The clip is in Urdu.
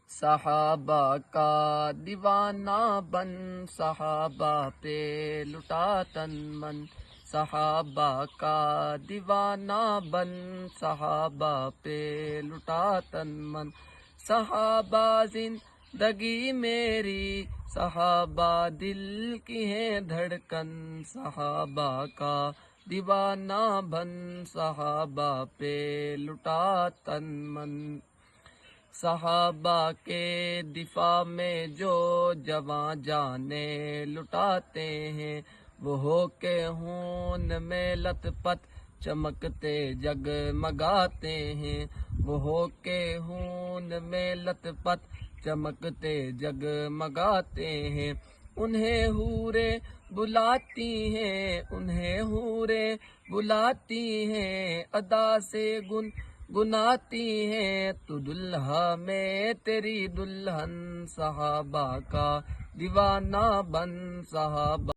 صحابہ کا دیوانہ بن، صحابہ پہ لٹا تن من، صحابہ کا دیوانہ بن، صحابہ پہ لٹا تن من، صحابہ زندگی میری، صحابہ دل کی ہے دھڑکن، صحابہ کا دیوانہ بن، صحابہ پہ لٹا تن من۔ صحابہ کے دفاع میں جو جواں جانیں لٹاتے ہیں، وہ ہو کے خون میں لت پت چمکتے جگمگاتے ہیں، وہ ہو کے خون میں لت پت چمکتے جگمگاتے ہیں۔ انہیں حوریں بلاتی ہیں، انہیں حوریں بلاتی ہیں، ادا سے گناتی ہیں، تو دلہا میں تیری دلہن، صحابہ کا دیوانہ بن، صحابہ